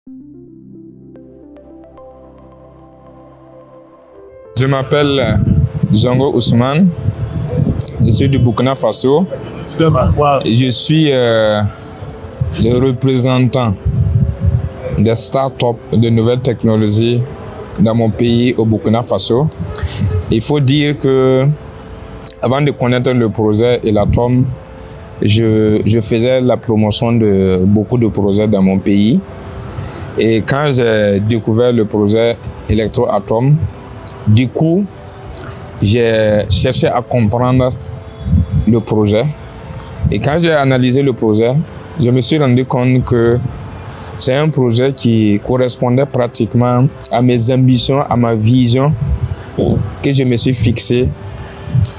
Je m'appelle Zongo Ousmane, je suis du Burkina Faso. Je suis le représentant des startups de nouvelles technologies dans mon pays, au Burkina Faso. Il faut dire que avant de connaître le projet Elatom, je faisais la promotion de beaucoup de projets dans mon pays. Et quand j'ai découvert le projet Electroatom, du coup, j'ai cherché à comprendre le projet. Et quand j'ai analysé le projet, je me suis rendu compte que c'est un projet qui correspondait pratiquement à mes ambitions, à ma vision que je me suis fixé,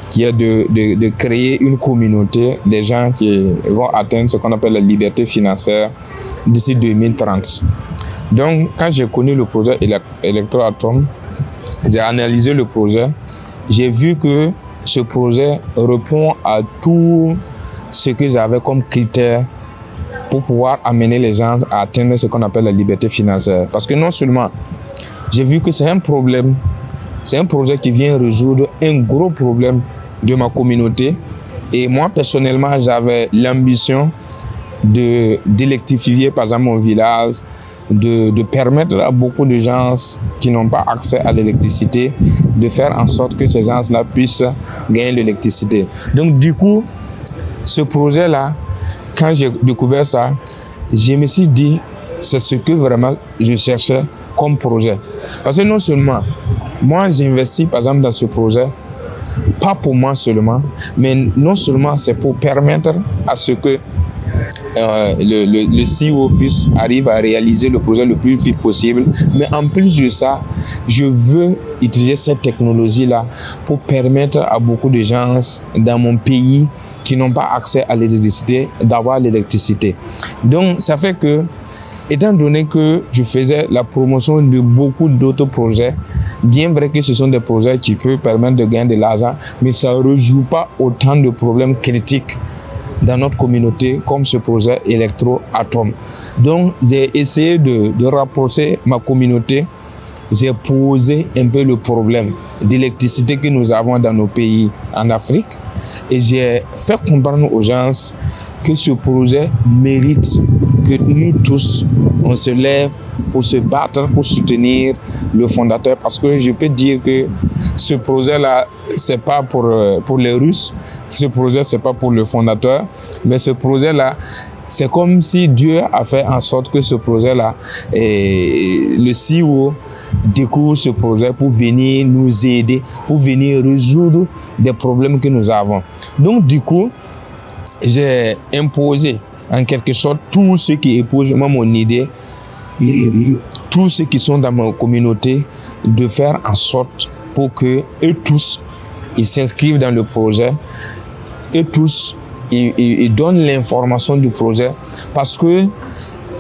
qui est de créer une communauté des gens qui vont atteindre ce qu'on appelle la liberté financière d'ici 2030. Donc, quand j'ai connu le projet Electroatom, j'ai analysé le projet, j'ai vu que ce projet répond à tout ce que j'avais comme critère pour pouvoir amener les gens à atteindre ce qu'on appelle la liberté financière. Parce que non seulement j'ai vu que c'est un problème, c'est un projet qui vient résoudre un gros problème de ma communauté. Et moi, personnellement, j'avais l'ambition d'électrifier, par exemple, mon village, de permettre à beaucoup de gens qui n'ont pas accès à l'électricité, de faire en sorte que ces gens-là puissent gagner l'électricité. Donc, du coup, ce projet-là, quand j'ai découvert ça, je me suis dit, c'est ce que vraiment je cherchais comme projet. Parce que non seulement, moi j'investis par exemple dans ce projet, pas pour moi seulement, mais non seulement c'est pour permettre à ce que le CEO puisse arriver à réaliser le projet le plus vite possible. Mais en plus de ça, je veux utiliser cette technologie-là pour permettre à beaucoup de gens dans mon pays qui n'ont pas accès à l'électricité, d'avoir l'électricité. Donc, ça fait que, étant donné que je faisais la promotion de beaucoup d'autres projets, bien vrai que ce sont des projets qui peuvent permettre de gagner de l'argent, mais ça ne résout pas autant de problèmes critiques dans notre communauté comme ce projet Electroatom. Donc, j'ai essayé de rapprocher ma communauté. J'ai posé un peu le problème d'électricité que nous avons dans nos pays en Afrique. Et j'ai fait comprendre aux gens que ce projet mérite que nous tous, on se lève pour se battre, pour soutenir le fondateur. Parce que je peux dire que ce projet-là, c'est pas pour les Russes, ce projet, c'est pas pour le fondateur, mais ce projet-là, c'est comme si Dieu a fait en sorte que ce projet-là, le CEO découvre ce projet pour venir nous aider, pour venir résoudre des problèmes que nous avons. Donc, du coup, j'ai imposé en quelque sorte tous ceux qui épousent mon idée, tous ceux qui sont dans ma communauté, de faire en sorte pour que eux tous, ils s'inscrivent dans le projet, eux tous, ils donnent l'information du projet, parce que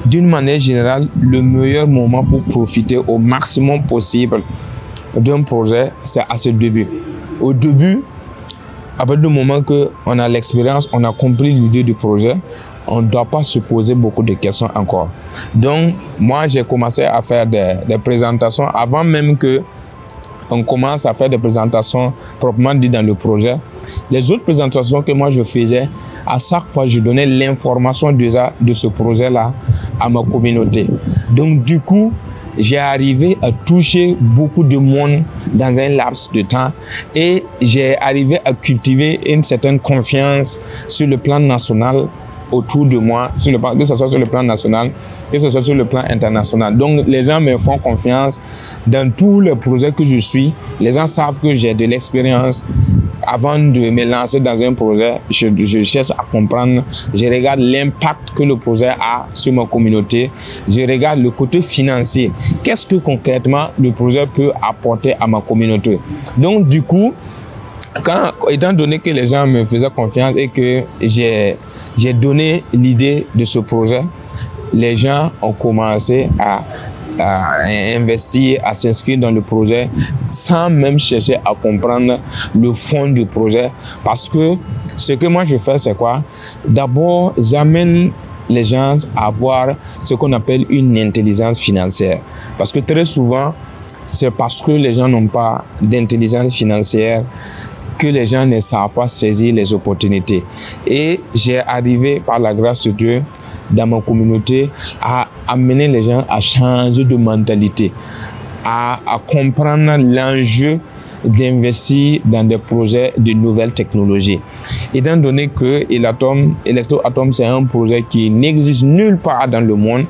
d'une manière générale, le meilleur moment pour profiter au maximum possible d'un projet, c'est à ce début. Au début, à partir du moment qu'on a l'expérience, on a compris l'idée du projet, on ne doit pas se poser beaucoup de questions encore. Donc, moi, j'ai commencé à faire des présentations avant même qu'on commence à faire des présentations proprement dites dans le projet. Les autres présentations que moi je faisais, à chaque fois, je donnais l'information déjà de ce projet-là à ma communauté. Donc, du coup, j'ai arrivé à toucher beaucoup de monde dans un laps de temps et j'ai arrivé à cultiver une certaine confiance sur le plan national autour de moi, que ce soit sur le plan national, que ce soit sur le plan international. Donc, les gens me font confiance dans tous les projets que je suis. Les gens savent que j'ai de l'expérience. Avant de me lancer dans un projet, je cherche à comprendre, je regarde l'impact que le projet a sur ma communauté, je regarde le côté financier. Qu'est-ce que concrètement le projet peut apporter à ma communauté? Donc, du coup, étant donné que les gens me faisaient confiance et que j'ai donné l'idée de ce projet, les gens ont commencé à investir, à s'inscrire dans le projet sans même chercher à comprendre le fond du projet. Parce que ce que moi je fais, c'est quoi? D'abord, j'amène les gens à avoir ce qu'on appelle une intelligence financière. Parce que très souvent, c'est parce que les gens n'ont pas d'intelligence financière que les gens ne savent pas saisir les opportunités. Et j'ai arrivé, par la grâce de Dieu, dans ma communauté, à amener les gens à changer de mentalité, à comprendre l'enjeu d'investir dans des projets de nouvelles technologies. Étant donné que Electroatom, c'est un projet qui n'existe nulle part dans le monde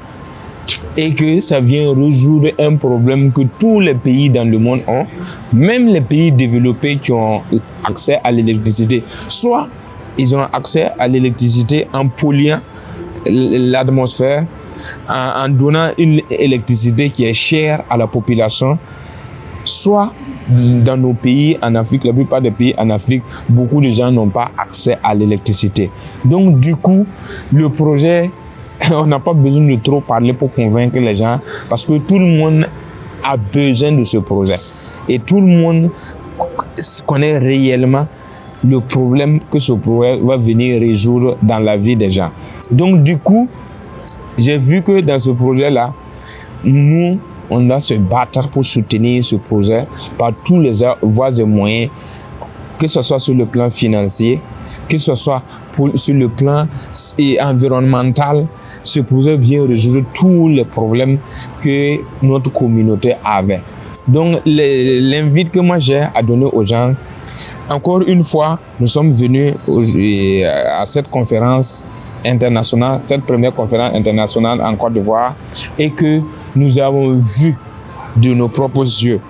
et que ça vient résoudre un problème que tous les pays dans le monde ont, même les pays développés qui ont accès à l'électricité. Soit ils ont accès à l'électricité en polluant l'atmosphère, en donnant une électricité qui est chère à la population, soit dans nos pays en Afrique, la plupart des pays en Afrique, beaucoup de gens n'ont pas accès à l'électricité. Donc du coup, le projet, on n'a pas besoin de trop parler pour convaincre les gens parce que tout le monde a besoin de ce projet. Et tout le monde connaît réellement le problème que ce projet va venir résoudre dans la vie des gens. Donc du coup, j'ai vu que dans ce projet-là, nous, on doit se battre pour soutenir ce projet par tous les voies et moyens, que ce soit sur le plan financier, que ce soit sur le plan environnemental. Ce projet vient résoudre tous les problèmes que notre communauté avait. Donc, l'invite que moi j'ai à donner aux gens, encore une fois, nous sommes venus à cette conférence internationale, cette première conférence internationale en Côte d'Ivoire, et que nous avons vu de nos propres yeux.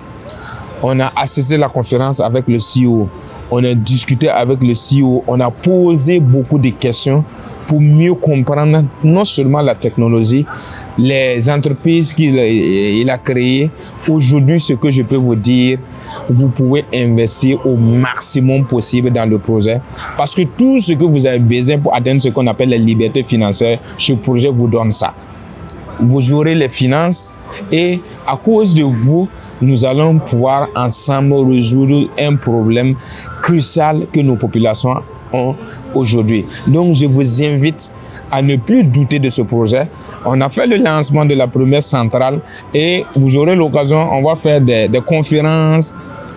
On a assisté à la conférence avec le CEO, on a discuté avec le CEO, on a posé beaucoup de questions pour mieux comprendre non seulement la technologie, les entreprises qu'il a créées. Aujourd'hui, ce que je peux vous dire, vous pouvez investir au maximum possible dans le projet parce que tout ce que vous avez besoin pour atteindre ce qu'on appelle la liberté financière, ce projet vous donne ça. Vous aurez les finances et à cause de vous, nous allons pouvoir ensemble résoudre un problème crucial que nos populations ont aujourd'hui. Donc, je vous invite à ne plus douter de ce projet. On a fait le lancement de la première centrale et vous aurez l'occasion, on va faire des conférences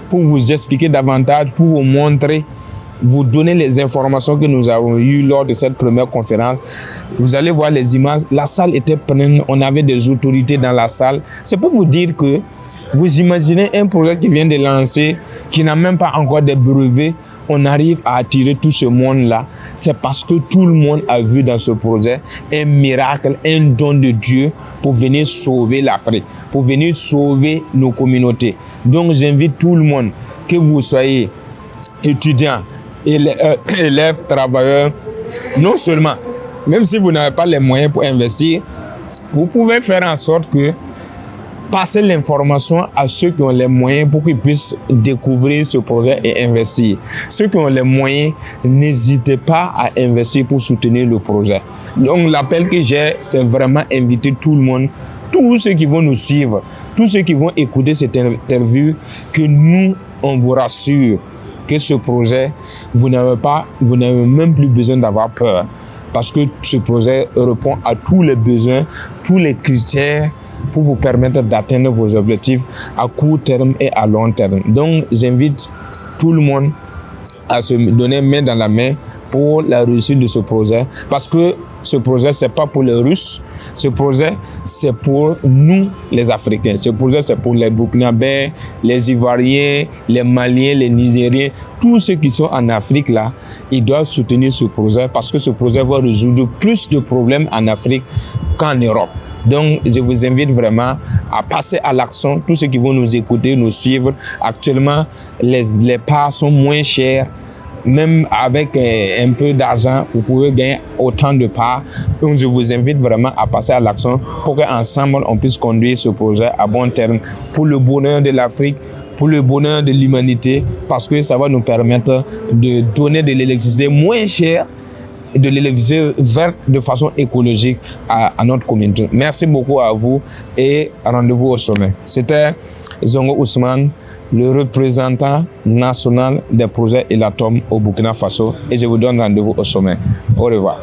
pour vous expliquer davantage, pour vous montrer, vous donner les informations que nous avons eues lors de cette première conférence. Vous allez voir les images. La salle était pleine, on avait des autorités dans la salle. C'est pour vous dire que vous imaginez un projet qui vient de lancer, qui n'a même pas encore de brevets. On arrive à attirer tout ce monde-là. C'est parce que tout le monde a vu dans ce projet un miracle, un don de Dieu pour venir sauver l'Afrique, pour venir sauver nos communautés. Donc j'invite tout le monde, que vous soyez étudiants, élèves, travailleurs, non seulement, même si vous n'avez pas les moyens pour investir, vous pouvez faire en sorte que passer l'information à ceux qui ont les moyens pour qu'ils puissent découvrir ce projet et investir. Ceux qui ont les moyens, n'hésitez pas à investir pour soutenir le projet. Donc l'appel que j'ai, c'est vraiment inviter tout le monde, tous ceux qui vont nous suivre, tous ceux qui vont écouter cette interview, que nous, on vous rassure que ce projet, vous n'avez même plus besoin d'avoir peur. Parce que ce projet répond à tous les besoins, tous les critères pour vous permettre d'atteindre vos objectifs à court terme et à long terme. Donc, j'invite tout le monde à se donner main dans la main pour la réussite de ce projet. Parce que ce projet, ce n'est pas pour les Russes. Ce projet, c'est pour nous, les Africains. Ce projet, c'est pour les Burkinabés, les Ivoiriens, les Maliens, les Nigériens. Tous ceux qui sont en Afrique, là, ils doivent soutenir ce projet parce que ce projet va résoudre plus de problèmes en Afrique qu'en Europe. Donc, je vous invite vraiment à passer à l'action. Tous ceux qui vont nous écouter, nous suivre. Actuellement, les parts sont moins chères. Même avec un peu d'argent, vous pouvez gagner autant de parts. Donc, je vous invite vraiment à passer à l'action pour qu'ensemble, on puisse conduire ce projet à bon terme pour le bonheur de l'Afrique, pour le bonheur de l'humanité, parce que ça va nous permettre de donner de l'électricité moins chère, de l'électricité verte de façon écologique à notre communauté. Merci beaucoup à vous et rendez-vous au sommet. C'était Zongo Ousmane, le représentant national des projets Elatom au Burkina Faso, et je vous donne rendez-vous au sommet. Au revoir.